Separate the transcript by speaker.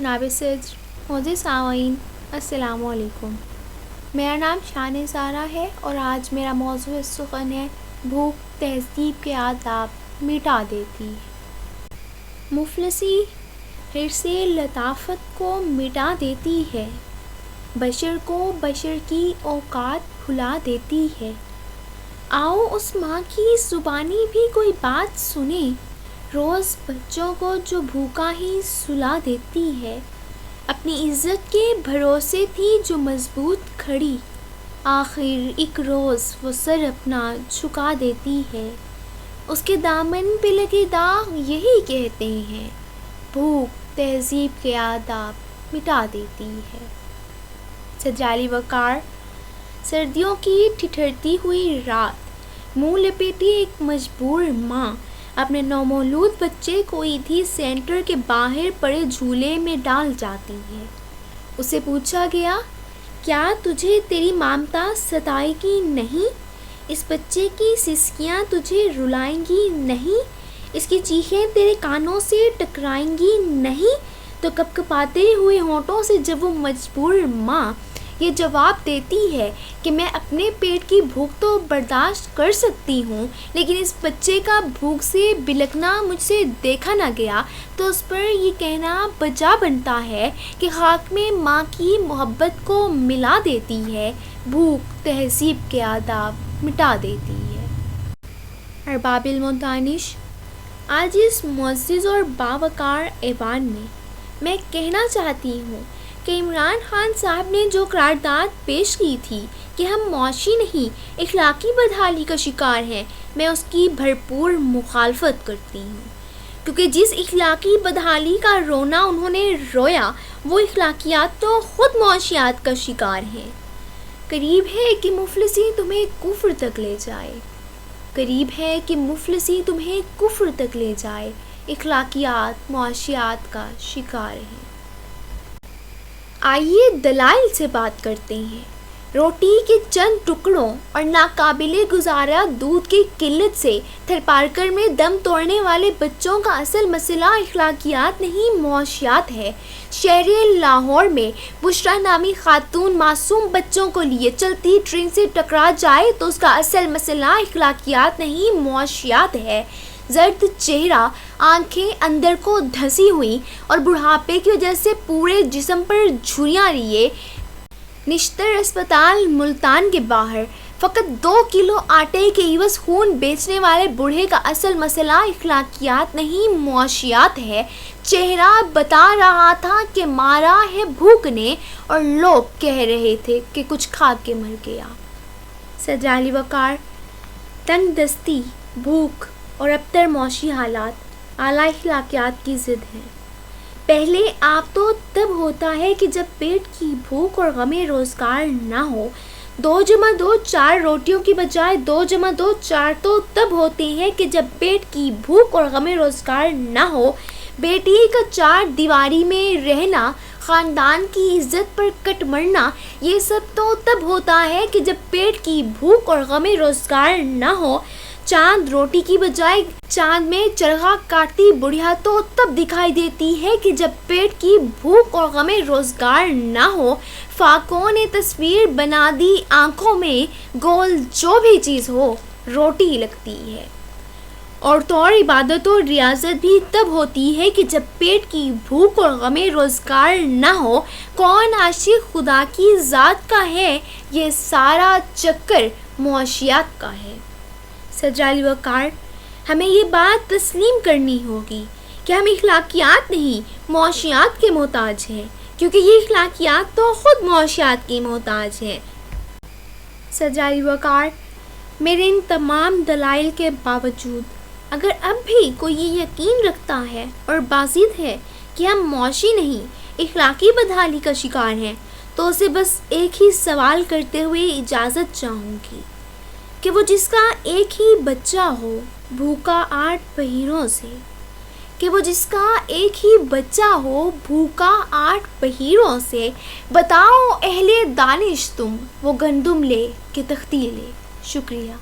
Speaker 1: جناب صدر، معزز سامعین، السلام علیکم۔ میرا نام شان زارا ہے اور آج میرا موضوع سخن ہے بھوک تہذیب کے آداب مٹا دیتی ہے۔ مفلسی حرص لطافت کو مٹا دیتی ہے، بشر کو بشر کی اوقات بھلا دیتی ہے۔ آؤ اس ماں کی زبانی بھی کوئی بات سنیں، روز بچوں کو جو بھوکا ہی سلا دیتی ہے۔ اپنی عزت کے بھروسے تھی جو مضبوط کھڑی، آخر ایک روز وہ سر اپنا جھکا دیتی ہے۔ اس کے دامن پہ لگے داغ یہی کہتے ہیں، بھوک تہذیب کے آداب مٹا دیتی ہے۔ صدر علی وقار۔ سردیوں کی ٹھٹھرتی ہوئی رات، منہ لپیٹی ایک مجبور ماں اپنے نومولود بچے کو عیدی سینٹر کے باہر پڑے جھولے میں ڈال جاتی ہے۔ اسے پوچھا گیا، کیا تجھے تیری ممتا ستائے گی نہیں؟ اس بچے کی سسکیاں تجھے رلائیں گی نہیں؟ اس کی چیخیں تیرے کانوں سے ٹکرائیں گی نہیں؟ تو کپکپاتے ہوئے ہونٹوں سے جب وہ مجبور ماں یہ جواب دیتی ہے کہ میں اپنے پیٹ کی بھوک تو برداشت کر سکتی ہوں، لیکن اس بچے کا بھوک سے بلکنا مجھ سے دیکھا نہ گیا، تو اس پر یہ کہنا بجا بنتا ہے کہ خاک میں ماں کی محبت کو ملا دیتی ہے، بھوک تہذیب کے آداب مٹا دیتی ہے۔ ارباب المدانش، آج اس معزز اور باوقار ایوان میں کہنا چاہتی ہوں کہ عمران خان صاحب نے جو قرارداد پیش کی تھی کہ ہم معاشی نہیں اخلاقی بدحالی کا شکار ہیں، میں اس کی بھرپور مخالفت کرتی ہوں، کیونکہ جس اخلاقی بدحالی کا رونا انہوں نے رویا وہ اخلاقیات تو خود معاشیات کا شکار ہیں۔ قریب ہے کہ مفلسی تمہیں کفر تک لے جائے، قریب ہے کہ مفلسی تمہیں کفر تک لے جائے، اخلاقیات معاشیات کا شکار ہیں۔ آئیے دلائل سے بات کرتے ہیں۔ روٹی کے چند ٹکڑوں اور ناقابل گزارا دودھ کی قلت سے تھر پارکر میں دم توڑنے والے بچوں کا اصل مسئلہ اخلاقیات نہیں معاشیات ہے۔ شہر لاہور میں بشریٰ نامی خاتون معصوم بچوں کو لیے چلتی ٹرین سے ٹکرا جائے تو اس کا اصل مسئلہ اخلاقیات نہیں معاشیات ہے۔ زرد چہرہ، آنکھیں اندر کو دھسی ہوئی اور بڑھاپے کی وجہ سے پورے جسم پر جھریاں لیے نشتر اسپتال ملتان کے باہر فقط 2 کلو آٹے کے عوض خون بیچنے والے بوڑھے کا اصل مسئلہ اخلاقیات نہیں معاشیات ہے۔ چہرہ بتا رہا تھا کہ مارا ہے بھوک نے اور لوگ کہہ رہے تھے کہ کچھ کھا کے مر گیا۔ صدر علی وقار۔ تنگ دستی، بھوک اور ابتر معاشی حالات اعلیٰ اخلاقیات کی ضد ہیں۔ پہلے آپ تو تب ہوتا ہے کہ جب پیٹ کی بھوک اور غم روزگار نہ ہو۔ 2+2 4 روٹیوں کی بجائے 2+2 4 تو تب ہوتے ہیں کہ جب پیٹ کی بھوک اور غم روزگار نہ ہو۔ بیٹی کا 4 دیواری میں رہنا، خاندان کی عزت پر کٹ مرنا، یہ سب تو تب ہوتا ہے کہ جب پیٹ کی بھوک اور غم روزگار نہ ہو۔ چاند روٹی کی بجائے چاند میں چرخا کاٹتی بڑھیا تو تب دکھائی دیتی ہے کہ جب پیٹ کی بھوک اور غم روزگار نہ ہو۔ فاقوں نے تصویر بنا دی آنکھوں میں، گول جو بھی چیز ہو روٹی لگتی ہے۔ اور طور عبادت و ریاضت بھی تب ہوتی ہے کہ جب پیٹ کی بھوک اور غم روزگار نہ ہو۔ کون عاشق خدا کی ذات کا ہے، یہ سارا چکر معاشیات کا ہے۔ صدر علی وقار۔ ہمیں یہ بات تسلیم کرنی ہوگی کہ ہم اخلاقیات نہیں معاشیات کے محتاج ہیں، کیونکہ یہ اخلاقیات تو خود معاشیات کی محتاج ہیں۔ صدر علی وقار۔ میرے ان تمام دلائل کے باوجود اگر اب بھی کوئی یہ یقین رکھتا ہے اور بازید ہے کہ ہم معاشی نہیں اخلاقی بدحالی کا شکار ہیں، تو اسے بس ایک ہی سوال کرتے ہوئے اجازت چاہوں گی کہ وہ جس کا ایک ہی بچہ ہو بھوکا 8 پہیروں سے، کہ وہ جس کا ایک ہی بچہ ہو بھوکا 8 پہیروں سے، بتاؤ اہل دانش تم وہ گندم لے کہ تختی لے۔ شکریہ۔